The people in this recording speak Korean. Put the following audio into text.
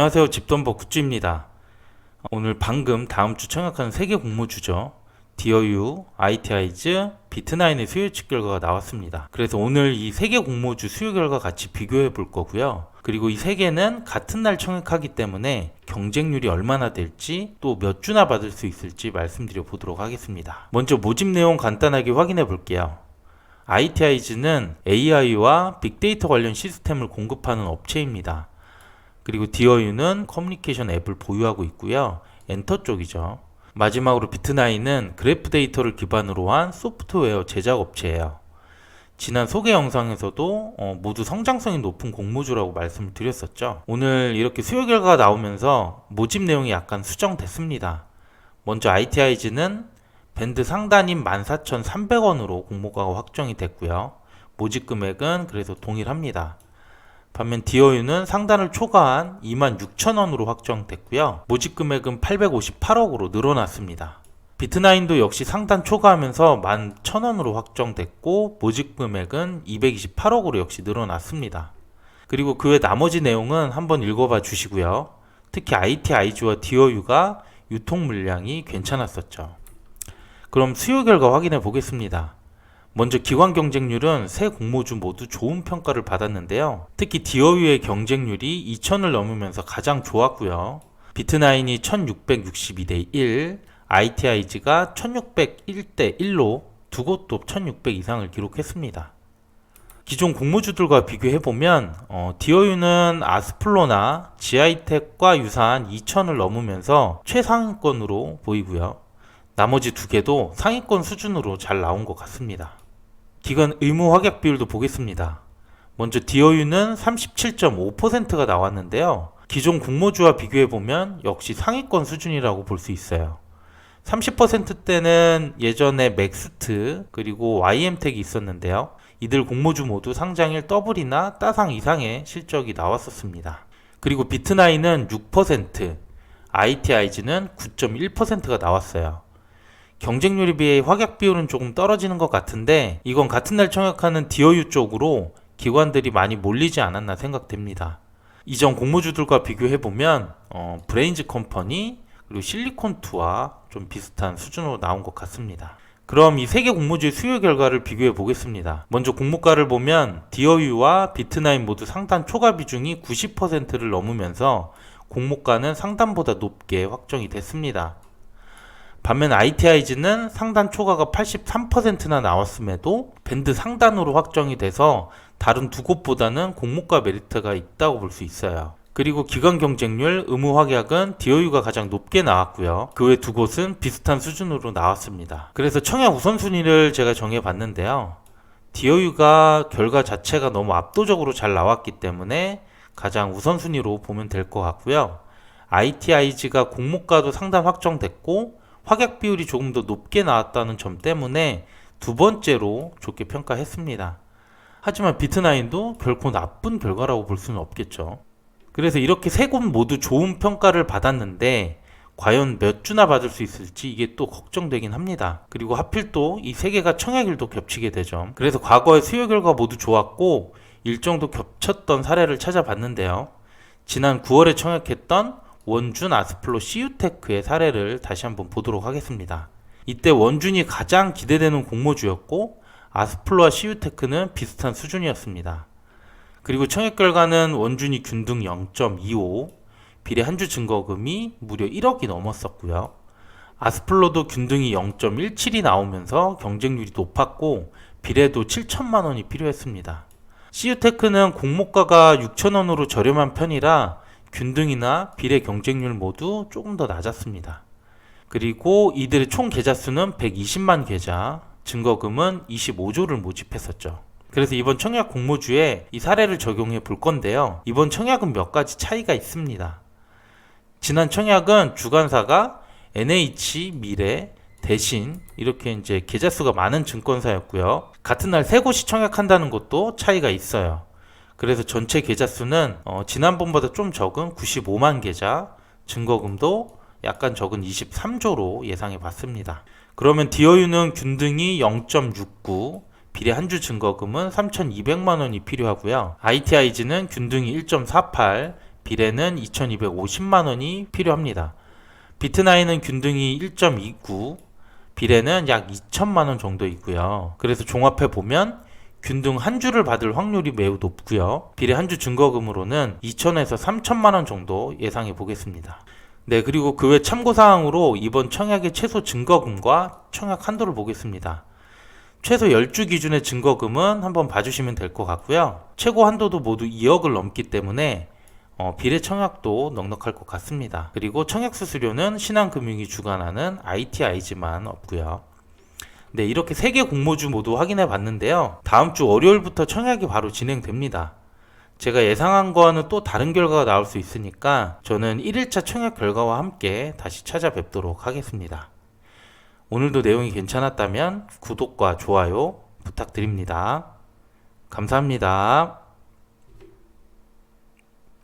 안녕하세요. 집돈버 굿즈입니다. 오늘 방금 다음 주 청약한 3개 공모주죠. 디어유, IT아이즈, 비트나인의 수요 예측 결과가 나왔습니다. 그래서 오늘 이 3개 공모주 수요 결과 같이 비교해 볼 거고요. 그리고 이 3개는 같은 날 청약하기 때문에 경쟁률이 얼마나 될지 또 몇 주나 받을 수 있을지 말씀드려 보도록 하겠습니다. 먼저 모집 내용 간단하게 확인해 볼게요. IT아이즈는 AI와 빅데이터 관련 시스템을 공급하는 업체입니다. 그리고 디어유는 커뮤니케이션 앱을 보유하고 있고요. 엔터 쪽이죠. 마지막으로 비트나인은 그래프 데이터를 기반으로 한 소프트웨어 제작 업체예요. 지난 소개 영상에서도 모두 성장성이 높은 공모주라고 말씀을 드렸었죠. 오늘 이렇게 수요 결과가 나오면서 모집 내용이 약간 수정됐습니다. 먼저 IT아이즈는 밴드 상단인 14,300원으로 공모가가 확정이 됐고요. 모집 금액은 그래서 동일합니다. 반면 디어유는 상단을 초과한 26,000원으로 확정됐고요. 모집 금액은 858억으로 늘어났습니다. 비트나인도 역시 상단 초과하면서 11,000원으로 확정됐고 모집 금액은 228억으로 역시 늘어났습니다. 그리고 그 외 나머지 내용은 한번 읽어봐 주시고요. 특히 IT아이즈와 디어유가 유통 물량이 괜찮았었죠. 그럼 수요 결과 확인해 보겠습니다. 먼저 기관 경쟁률은 세 공모주 모두 좋은 평가를 받았는데요. 특히 디어유의 경쟁률이 2000을 넘으면서 가장 좋았고요. 비트나인이 1662대 1, IT아이즈가 1601대 1로 두 곳도 1600 이상을 기록했습니다. 기존 공모주들과 비교해보면 디어유는 아스플로나 지아이텍과 유사한 2000을 넘으면서 최상위권으로 보이고요. 나머지 두 개도 상위권 수준으로 잘 나온 것 같습니다. 기관 의무 확약 비율도 보겠습니다. 먼저 디어유는 37.5%가 나왔는데요. 기존 공모주와 비교해보면 역시 상위권 수준이라고 볼 수 있어요. 30%대는 예전에 맥스트 그리고 YM텍이 있었는데요. 이들 공모주 모두 상장일 더블이나 따상 이상의 실적이 나왔었습니다. 그리고 비트나인은 6%, IT아이즈는 9.1%가 나왔어요. 경쟁률에 비해 확약 비율은 조금 떨어지는 것 같은데 이건 같은 날 청약하는 디어유 쪽으로 기관들이 많이 몰리지 않았나 생각됩니다. 이전 공모주들과 비교해보면 브레인즈 컴퍼니 그리고 실리콘투와 좀 비슷한 수준으로 나온 것 같습니다. 그럼 이 3개 공모주의 수요 결과를 비교해 보겠습니다. 먼저 공모가를 보면 디어유와 비트나인 모두 상단 초과 비중이 90%를 넘으면서 공모가는 상단보다 높게 확정이 됐습니다. 반면 IT아이즈는 상단 초과가 83%나 나왔음에도 밴드 상단으로 확정이 돼서 다른 두 곳보다는 공모가 메리트가 있다고 볼 수 있어요. 그리고 기관 경쟁률, 의무 확약은 디어유가 가장 높게 나왔고요. 그 외 두 곳은 비슷한 수준으로 나왔습니다. 그래서 청약 우선순위를 제가 정해봤는데요. 디어유가 결과 자체가 너무 압도적으로 잘 나왔기 때문에 가장 우선순위로 보면 될 것 같고요. IT아이즈가 공모가도 상단 확정됐고 확약 비율이 조금 더 높게 나왔다는 점 때문에 두 번째로 좋게 평가했습니다. 하지만 비트나인도 결코 나쁜 결과라고 볼 수는 없겠죠. 그래서 이렇게 세 곳 모두 좋은 평가를 받았는데 과연 몇 주나 받을 수 있을지 이게 또 걱정되긴 합니다. 그리고 하필 또 이 세 개가 청약일도 겹치게 되죠. 그래서 과거의 수요 결과 모두 좋았고 일정도 겹쳤던 사례를 찾아봤는데요. 지난 9월에 청약했던 원준 아스플로 CU테크의 사례를 다시 한번 보도록 하겠습니다. 이때 원준이 가장 기대되는 공모주였고 아스플로와 CU테크는 비슷한 수준이었습니다. 그리고 청약 결과는 원준이 균등 0.25, 비례 한 주 증거금이 무려 1억이 넘었었고요. 아스플로도 균등이 0.17이 나오면서 경쟁률이 높았고 비례도 7천만 원이 필요했습니다. CU테크는 공모가가 6천원으로 저렴한 편이라 균등이나 비례 경쟁률 모두 조금 더 낮았습니다. 그리고 이들의 총 계좌 수는 120만 계좌, 증거금은 25조를 모집했었죠. 그래서 이번 청약 공모주에 이 사례를 적용해 볼 건데요. 이번 청약은 몇 가지 차이가 있습니다. 지난 청약은 주관사가 NH, 미래, 대신 이렇게 이제 계좌 수가 많은 증권사였고요. 같은 날 세 곳이 청약한다는 것도 차이가 있어요. 그래서 전체 계좌 수는 지난번보다 좀 적은 95만 계좌, 증거금도 약간 적은 23조로 예상해 봤습니다. 그러면 디어유는 균등이 0.69, 비례 한 주 증거금은 3,200만 원이 필요하고요. IT아이즈는 균등이 1.48, 비례는 2250만 원이 필요합니다. 비트나인은 균등이 1.29, 비례는 약 2천만 원 정도 있고요. 그래서 종합해 보면 균등 한 주를 받을 확률이 매우 높고요. 비례 한 주 증거금으로는 2천에서 3천만 원 정도 예상해 보겠습니다. 네, 그리고 그 외 참고사항으로 이번 청약의 최소 증거금과 청약 한도를 보겠습니다. 최소 10주 기준의 증거금은 한번 봐주시면 될 것 같고요. 최고 한도도 모두 2억을 넘기 때문에 비례 청약도 넉넉할 것 같습니다. 그리고 청약 수수료는 신한금융이 주관하는 ITI지만 없고요. 네, 이렇게 3개 공모주 모두 확인해 봤는데요. 다음 주 월요일부터 청약이 바로 진행됩니다. 제가 예상한 거와는 또 다른 결과가 나올 수 있으니까 저는 1일차 청약 결과와 함께 다시 찾아뵙도록 하겠습니다. 오늘도 내용이 괜찮았다면 구독과 좋아요 부탁드립니다. 감사합니다.